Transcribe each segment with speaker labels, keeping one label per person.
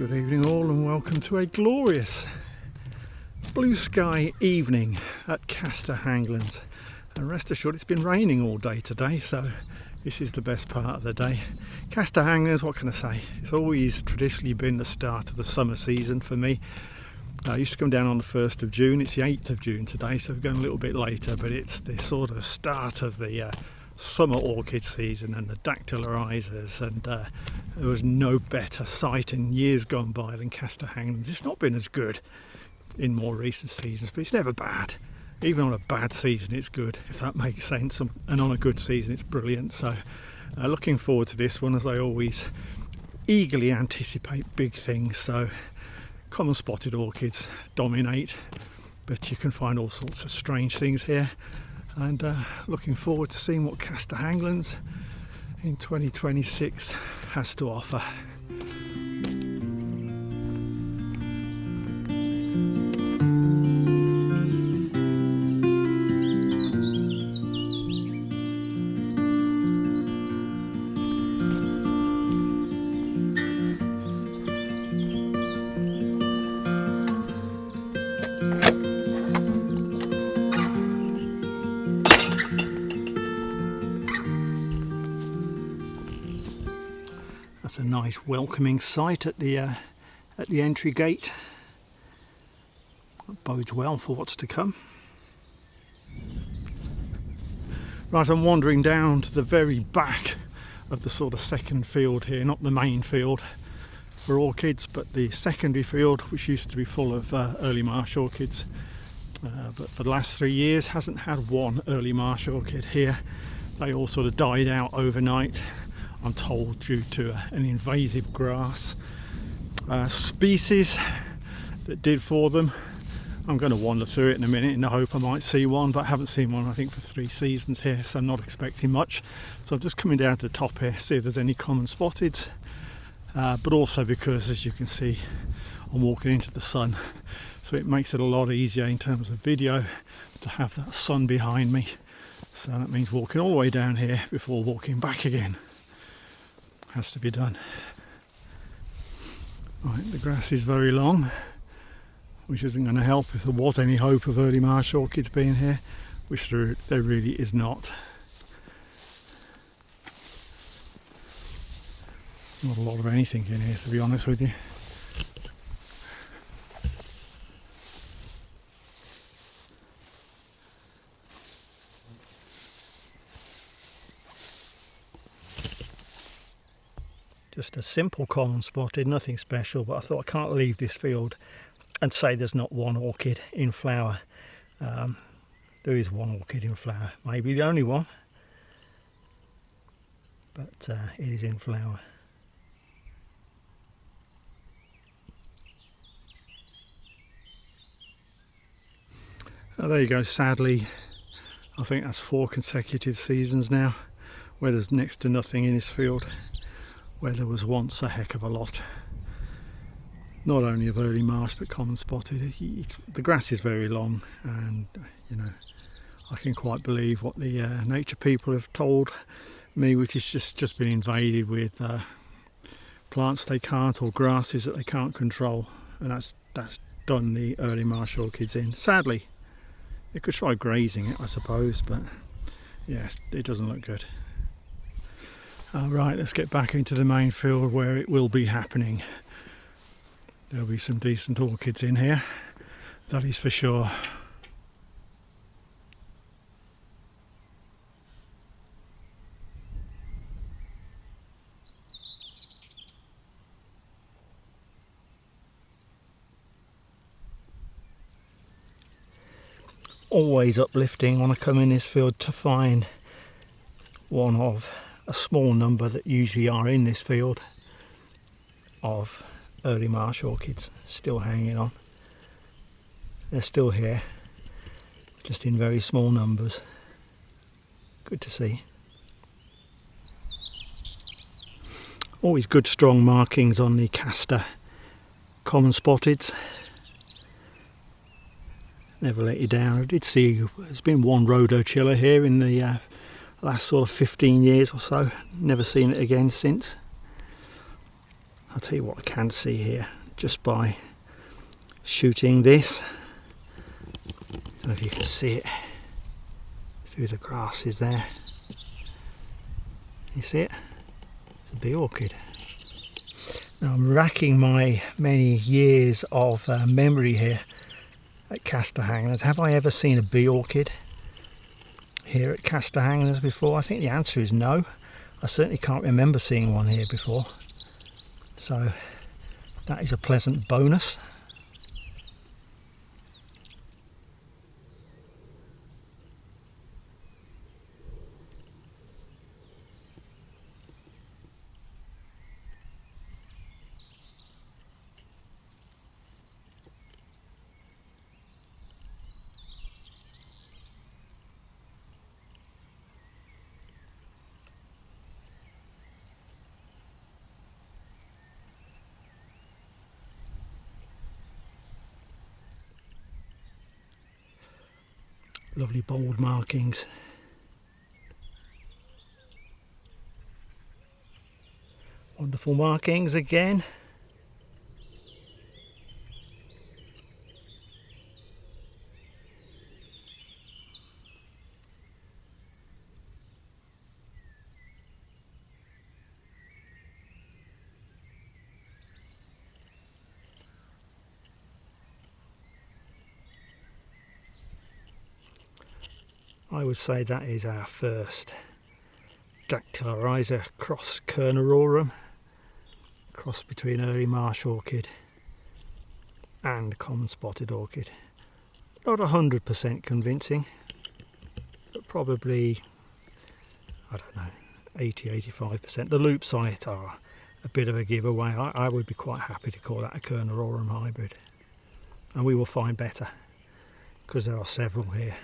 Speaker 1: Good evening all and welcome to a glorious blue sky evening at Castor Hanglands. And rest assured it's been raining all day today, so this is the best part of the day. Castor Hanglands, what can I say? It's always traditionally been the start of the summer season for me. I used to come down on the 1st of June, it's the 8th of June today, so we're going a little bit later, but it's the sort of start of the summer orchid season and the dactylarizers, and there was no better site in years gone by than Castor Hanglands. It's not been as good in more recent seasons, but it's never bad. Even on a bad season it's good, if that makes sense, and on a good season it's brilliant. So looking forward to this one, as I always eagerly anticipate big things. So common spotted orchids dominate, but you can find all sorts of strange things here. And looking forward to seeing what Castor Hanglands in 2026 has to offer. That's a nice welcoming sight at the entry gate. That bodes well for what's to come. Right, I'm wandering down to the very back of the sort of second field here, not the main field for orchids, but the secondary field, which used to be full of early marsh orchids. But for the last 3 years hasn't had one early marsh orchid here. They all sort of died out overnight, I'm told, due to an invasive grass species that did for them. I'm going to wander through it in a minute in the hope I might see one, but I haven't seen one I think for 3 seasons here, so I'm not expecting much. So I'm just coming down to the top here, see if there's any common spotteds, but also because, as you can see, I'm walking into the sun, so it makes it a lot easier in terms of video to have that sun behind me. So that means walking all the way down here before walking back again. Has to be done. Right, the grass is very long, which isn't going to help if there was any hope of early marsh orchids being here, which there really is not. Not a lot of anything in here, to be honest with you. Just a simple common spotted, nothing special, but I thought I can't leave this field and say there's not one orchid in flower. There is one orchid in flower, maybe the only one, but it is in flower. Oh, there you go. Sadly, I think that's 4 consecutive seasons now where there's next to nothing in this field, where there was once a heck of a lot, not only of early marsh but common spotted. The grass is very long, and you know, I can quite believe what the nature people have told me, which is just been invaded with plants they can't, or grasses that they can't control, and that's done the early marsh orchids in. Sadly, they could try grazing it, I suppose, but yes, it doesn't look good. Right, let's get back into the main field where it will be happening. There'll be some decent orchids in here, that is for sure. Always uplifting when I come in this field to find one of a small number that usually are in this field of early marsh orchids still hanging on. They're still here, just in very small numbers. Good to see. Always good strong markings on the Castor common spotteds. Never let you down. I did see there's been one rhodochilla here in the last sort of 15 years or so. Never seen it again since. I'll tell you what I can see here just by shooting this. Don't know if you can see it through the grasses there. You see it? It's a bee orchid. Now I'm racking my many years of memory here at Castor Hanglands. Have I ever seen a bee orchid here at Castor Hanglands before? I think the answer is no. I certainly can't remember seeing one here before. So that is a pleasant bonus. Lovely bold markings. Wonderful markings again. I would say that is our first dactylorizer cross Kernerorum, cross between early marsh orchid and common spotted orchid. Not 100% convincing, but probably, I don't know, 80-85%. The loops on it are a bit of a giveaway. I would be quite happy to call that a Kernerorum hybrid, and we will find better because there are several here.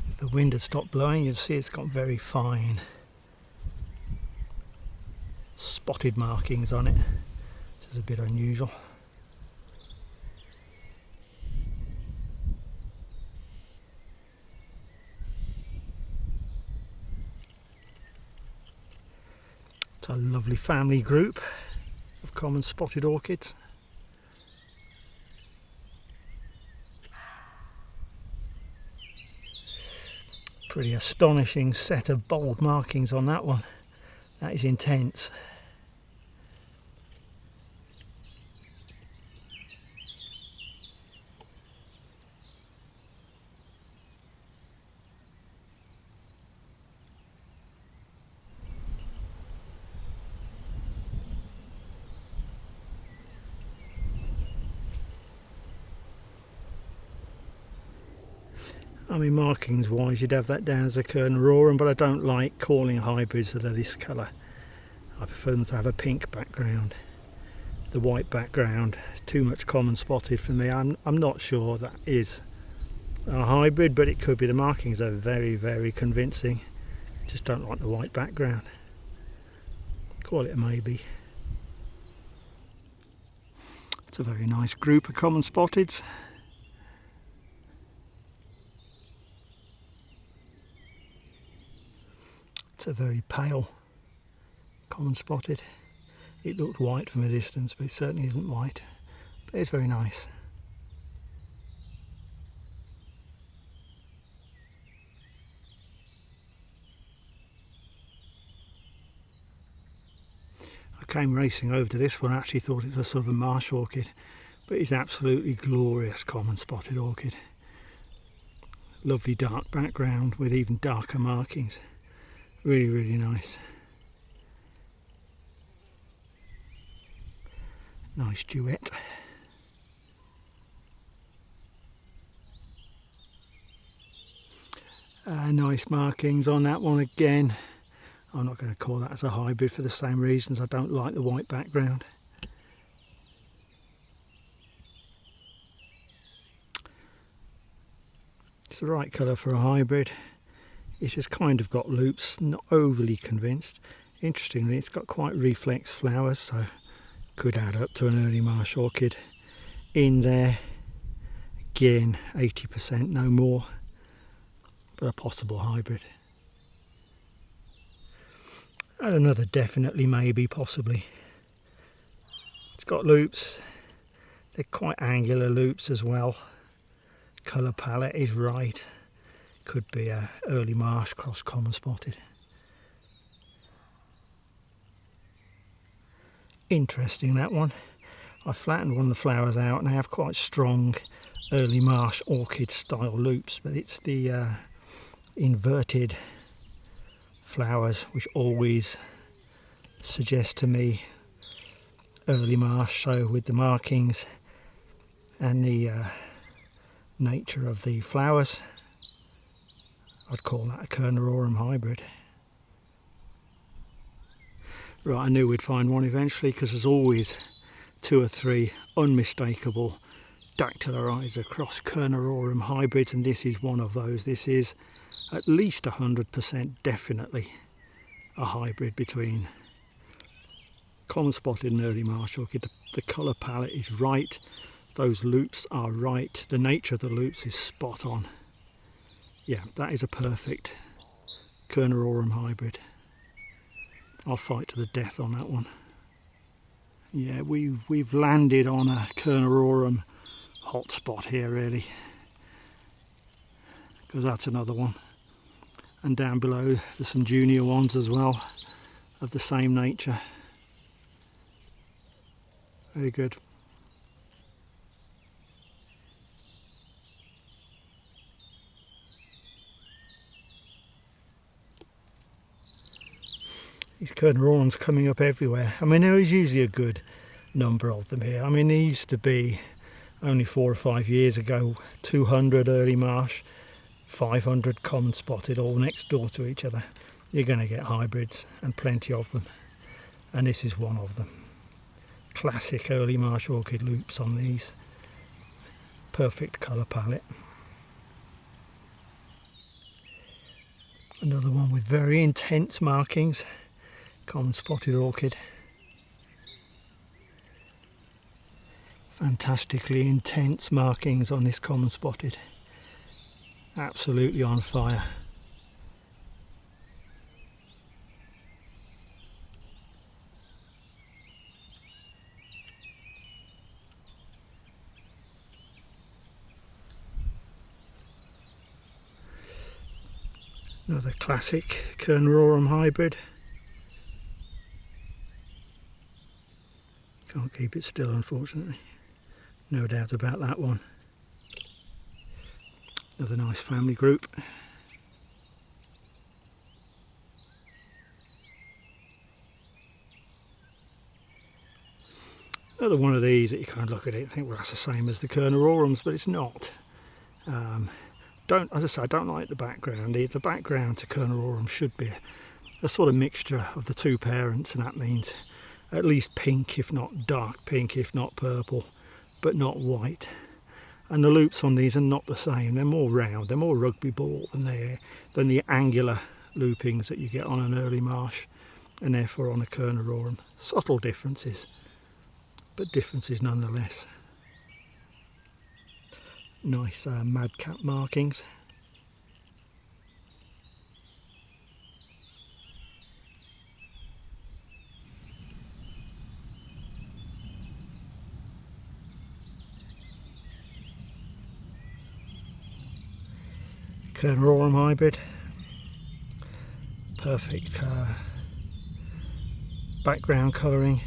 Speaker 1: If the wind had stopped blowing, you'd see it's got very fine spotted markings on it, which is a bit unusual. It's a lovely family group of common spotted orchids. Pretty astonishing set of bold markings on that one. That is intense. I mean, markings wise, you'd have that down as a Kernerorum, but I don't like calling hybrids that are this colour. I prefer them to have a pink background. The white background is too much common spotted for me. I'm not sure that is a hybrid, but it could be. The markings are very, very convincing. Just don't like the white background. Call it a maybe. It's a very nice group of common spotteds. It's a very pale common spotted. It looked white from a distance, but it certainly isn't white. But it's very nice. I came racing over to this one. I actually thought it was a southern marsh orchid, but it's absolutely glorious common spotted orchid. Lovely dark background with even darker markings. Really, really nice. Nice duet. Nice markings on that one again. I'm not going to call that as a hybrid for the same reasons. I don't like the white background. It's the right colour for a hybrid. It's just kind of got loops, not overly convinced. Interestingly, it's got quite reflex flowers, so could add up to an early marsh orchid in there. Again, 80%, no more, but a possible hybrid. And another definitely, maybe, possibly. It's got loops. They're quite angular loops as well. Colour palette is right. Could be a early marsh cross common spotted. Interesting, that one. I flattened one of the flowers out and they have quite strong early marsh orchid style loops, but it's the inverted flowers which always suggest to me early marsh. So with the markings and the nature of the flowers, I'd call that a Kernerorum hybrid. Right, I knew we'd find one eventually, because there's always 2 or 3 unmistakable dactylorhiza cross Kernerorum hybrids, and this is one of those. This is at least 100% definitely a hybrid between common spotted and early marsh orchid. The colour palette is right, those loops are right, the nature of the loops is spot on. Yeah, that is a perfect Kernerorum hybrid. I'll fight to the death on that one. Yeah, we've landed on a Kernerorum hotspot here, really, because that's another one. And down below there's some junior ones as well of the same nature. Very good. These Kernerorums coming up everywhere. I mean, there is usually a good number of them here. I mean, there used to be, only 4 or 5 years ago, 200 early marsh, 500 common spotted, all next door to each other. You're going to get hybrids, and plenty of them, and this is one of them. Classic early marsh orchid loops on these. Perfect colour palette. Another one with very intense markings. Common spotted orchid. Fantastically intense markings on this common spotted. Absolutely on fire. Another classic Kernerorum hybrid. Can't keep it still, unfortunately. No doubt about that one. Another nice family group. Another one of these that you kind of look at it and think, well, that's the same as the Kernerorums, but it's not. As I say, I don't like the background. The background to Kernerorum should be a sort of mixture of the 2 parents, and that means at least pink, if not dark pink, if not purple, but not white. And the loops on these are not the same. They're more round, they're more rugby ball than the angular loopings that you get on an early marsh, and therefore on a Kernerorum. Subtle differences, but differences nonetheless. Nice madcap markings. Kernerorum hybrid. Perfect background colouring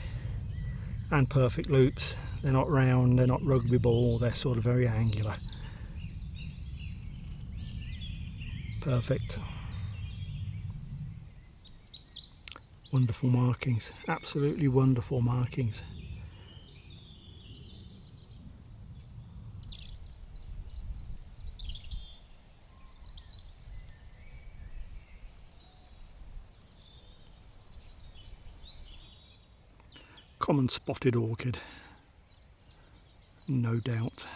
Speaker 1: and perfect loops. They're not round, they're not rugby ball, they're sort of very angular. Perfect. Wonderful markings, absolutely wonderful markings. Common spotted orchid, no doubt.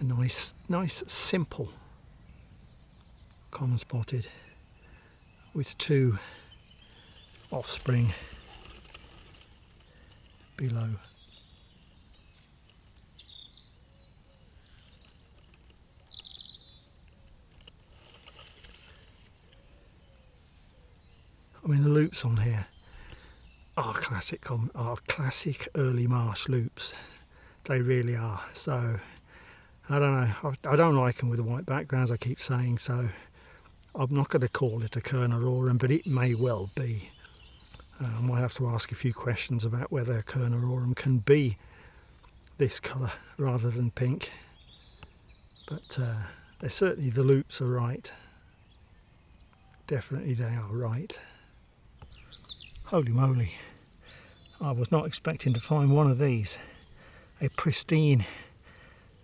Speaker 1: A nice simple common spotted with 2 offspring below. I mean, the loops on here are classic early marsh loops. They really are. So I don't know, I don't like them with the white backgrounds, I keep saying, so I'm not going to call it a Kerner aurum, but it may well be. I might have to ask a few questions about whether a Kerner aurum can be this colour rather than pink, but certainly the loops are right. Definitely they are right. Holy moly, I was not expecting to find one of these. A pristine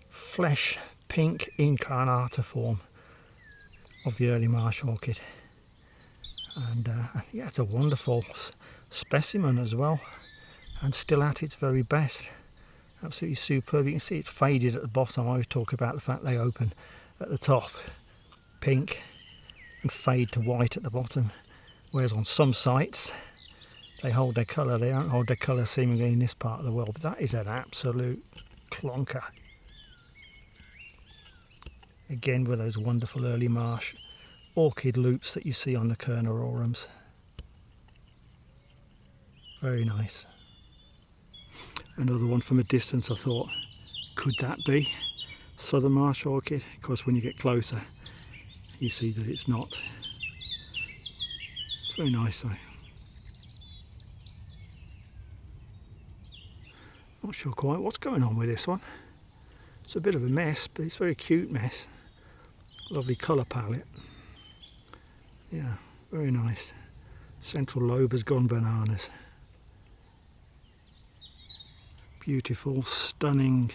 Speaker 1: flesh pink incarnata form of the early marsh orchid. And yeah, it's a wonderful specimen as well, and still at its very best. Absolutely superb. You can see it's faded at the bottom. I always talk about the fact they open at the top pink and fade to white at the bottom, whereas on some sites they hold their colour. They don't hold their colour seemingly in this part of the world, but that is an absolute clonker. Again with those wonderful early marsh orchid loops that you see on the Kerner aurums. Very nice. Another one from a distance, I thought, could that be southern marsh orchid? Of course, when you get closer you see that it's not. It's very nice though. Not sure quite what's going on with this one. It's a bit of a mess, but it's a very cute mess. Lovely colour palette. Yeah, very nice. Central lobe has gone bananas. Beautiful, stunning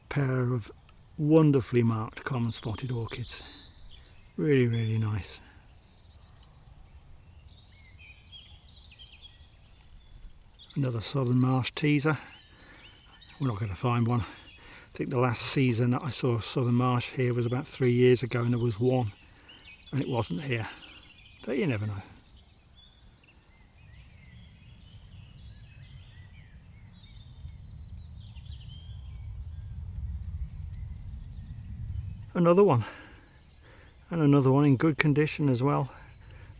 Speaker 1: pair of wonderfully marked common spotted orchids. Really, really nice. Another southern marsh teaser. We're not going to find one. I think the last season that I saw southern marsh here was about 3 years ago, and there was one, and it wasn't here. But you never know. Another one, and another one in good condition as well.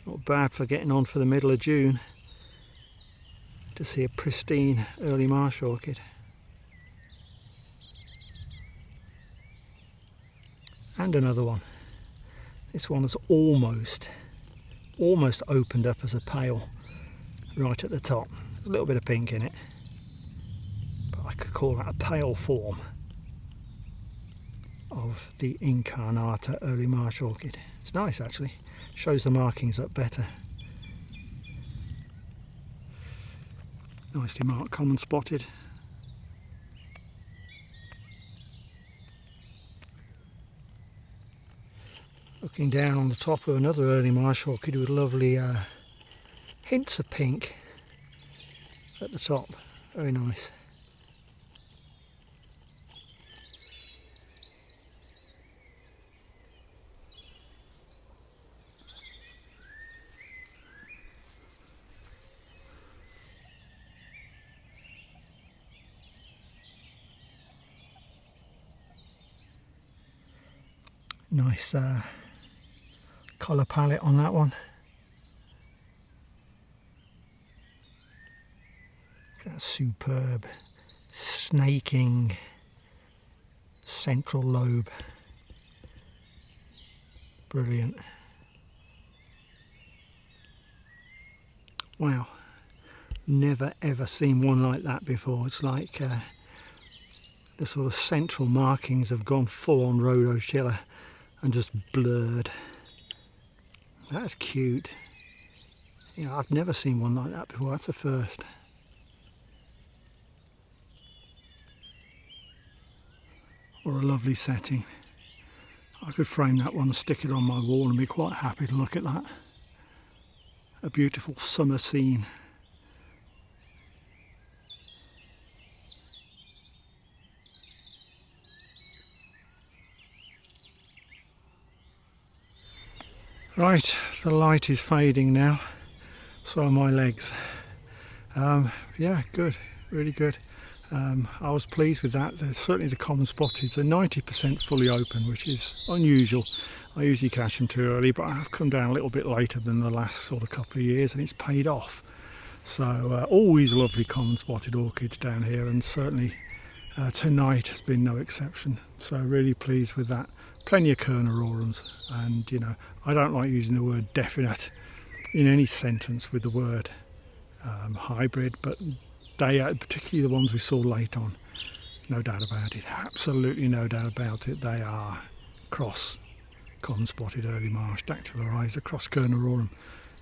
Speaker 1: Not bad for getting on for the middle of June to see a pristine early marsh orchid. And another one. This one has almost opened up as a pale right at the top. There's a little bit of pink in it, but I could call that a pale form of the incarnata early marsh orchid. It's nice actually, shows the markings up better. Nicely marked common spotted. Looking down on the top of another early marsh orchid with lovely hints of pink at the top. Very nice. Nice colour palette on that one. Look at that superb snaking central lobe. Brilliant. Wow, never ever seen one like that before. It's like the sort of central markings have gone full on rhodochilla and just blurred. That's cute. Yeah, I've never seen one like that before. That's a first. Or a lovely setting. I could frame that one and stick it on my wall and be quite happy to look at that. A beautiful summer scene. Right, the light is fading now, so are my legs. Yeah, good, really good. I was pleased with that. There's certainly the common spotted are 90% fully open, which is unusual. I usually catch them too early, but I have come down a little bit later than the last sort of couple of years, and it's paid off. So always lovely common spotted orchids down here, and certainly tonight has been no exception. So really pleased with that. Plenty of Kernarorums, and you know, I don't like using the word definite in any sentence with the word hybrid, but they are, particularly the ones we saw late on, no doubt about it, absolutely no doubt about it, they are cross common spotted early marsh, dactylirized across Kernarorum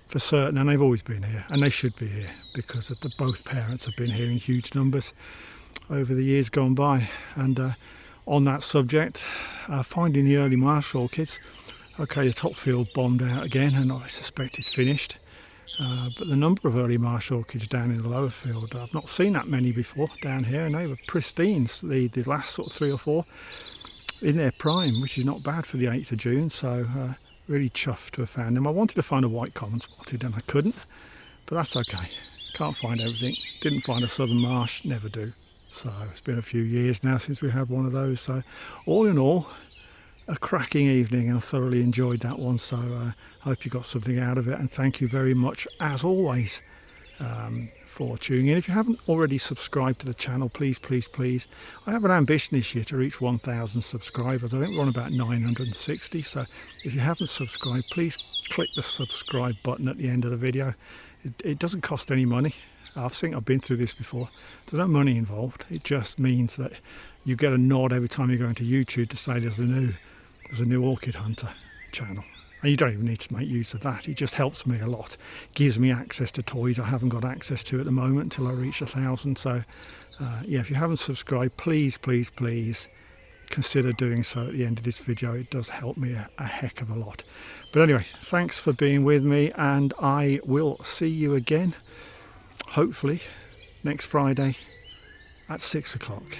Speaker 1: for certain, and they've always been here, and they should be here because both parents have been here in huge numbers over the years gone by. And on that subject, finding the early marsh orchids, okay, the top field bombed out again, and I suspect it's finished. But the number of early marsh orchids down in the lower field, I've not seen that many before down here, and they were pristine, the last sort of 3 or 4 in their prime, which is not bad for the 8th of June, so really chuffed to have found them. I wanted to find a white common spotted and I couldn't, but that's okay. Can't find everything. Didn't find a southern marsh, never do. So it's been a few years now since we had one of those, so all in all, a cracking evening, and I thoroughly enjoyed that one. So I hope you got something out of it, and thank you very much as always for tuning in. If you haven't already subscribed to the channel, please I have an ambition this year to reach 1,000 subscribers. I think we're on about 960, so if you haven't subscribed, please click the subscribe button at the end of the video. It doesn't cost any money. I've been through this before. There's no money involved. It just means that you get a nod every time you go into YouTube to say there's a new Orchid Hunter channel. And you don't even need to make use of that. It just helps me a lot. Gives me access to toys I haven't got access to at the moment until I reach 1,000. So yeah, if you haven't subscribed, please consider doing so at the end of this video. It does help me a heck of a lot. But anyway, thanks for being with me, and I will see you again, hopefully, next Friday at 6 o'clock.